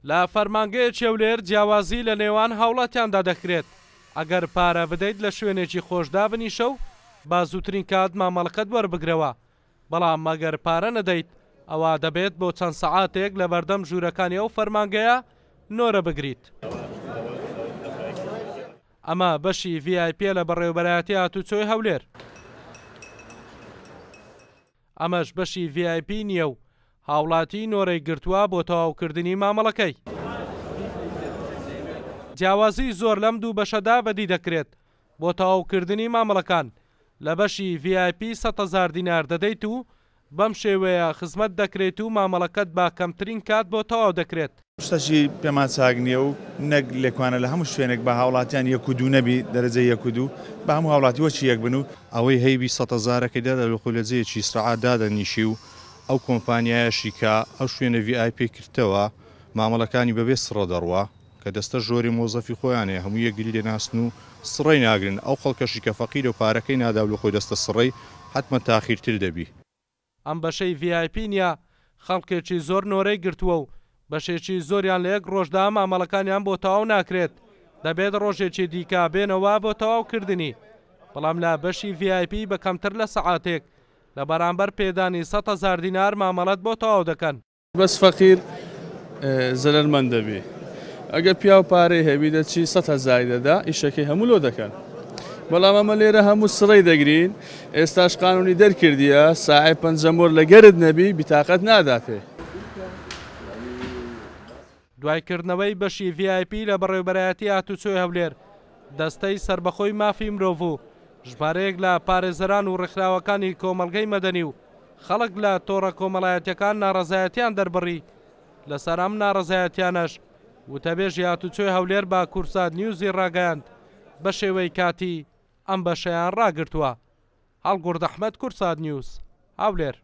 لە فەرمانگەیەکی هەولێر جیاوازی لە نێوان هاوڵاتیاندا دەکرێت. ئەگەر پارە بدەیت لە شوێنێکی خۆشدا بنیشە و با زووترین کات مامەڵەکەت وەربگرەوە، بەڵام مەگەر پارە نەدەیت ئەوە دەبێت بۆ چەند سەعاتێک لە بەردەم ژوورەکانی ئەو فەرمانگەیە نۆرە بگریت. ئەمە بەشی VIP لە بەڕێوەبەرایەتی هاتوچۆی هەولێر. ئەمەش بەشی VIP نییە و هاوڵاتی نۆرەی گرتووە بۆ تەواوکردنی مامەڵەکەی. جیاوازی زۆر لەم دوو بەشەدا بەدی دەکرێت. بۆ تەواوکردنی مامەڵەکان لە بەشی VIP 100,000 دینار دەدەیت و بەم شێوەیە خزمەت دەکرێت و مامەڵەکەت با کەمترین کات بۆ تەواو دەکرێت. شتەشی پێمان چاک نییە و نەک لێکوانە لە هەموو شوێنێک بە هاوڵاتیان یەک و دوو نەبی دەرەجەی یەک و دوو بە هەموو هاوڵاتی وەچی یەک بن و ئەوەی هەیبی 100,000ەکەیدا لە خولەجەیەکی سرعات دادەنیشی و ئەو کۆمپانیایەشی کە ئەو شوێنە VIP کردەوە مامەڵەکانی بەبێ سڕە دەڕوە کە دەستە ژۆری مۆزەفی خۆیانەیە هەموو یەکگری لێناسن و سڕی ناگرن. ئەو خەڵکەشی کە فەقیر و پارەکەی نادا لە خۆی دەستە سڕی حتممە تاخیرتر دەبی. ئەم بەشەی VIP نیە خەڵکێکی زۆر نۆرەی گرتووە و بەشێکی زۆریان لە یەک ڕۆژدا مامەڵەکانیان بۆ تەواو ناکرێت، دەبێت ڕۆژێکی دیکە بێنەوە بۆ تەواوکردنی. بەڵام لە بەشی VIP بە کەمتر لە سەعاتێک لە بەرامبەر پێدانی 100,000 دینار مامەڵەت بۆ تەواو دەکەن. بەس فەقیر زەرمەند دەبێ. ئەگە پیا و پارەی هەبی دەچی 100,000 دەدا ئیشەکەی هەموو لۆ دەکەن. بەڵام ئەمە لێرە هەموو سڕی دەگرین. ئێستاش قانونی دەرکردیە ساعی پەنجەمۆر لە گەرت نەبی بیتاقەت ناداتێ. دوایکردنەوەی بەشی VIP لە بەڕێوەبەرایەتی هاتوچۆی هەولێر دەستەی سربەخۆی مافی مرۆڤ و ژمارەیەک لە پارێزەران و ڕێکخراوەکانی کۆمەڵگەی مەدەنی و خەڵک لە تۆڕە کۆمەڵایەتیەکان ناڕەزایەتیان دەربڕی. لەسەر ئەم ناڕەزایەتیانەش وتەبێژی هاتوچۆی هەولێر با کورسات نیوزی ڕاگەیاند بە شێوەی کاتی ئەم بەشەیان ڕاگرتووە. هەڵگورد ئەحمەد، کورسات نیوز، هەولێر.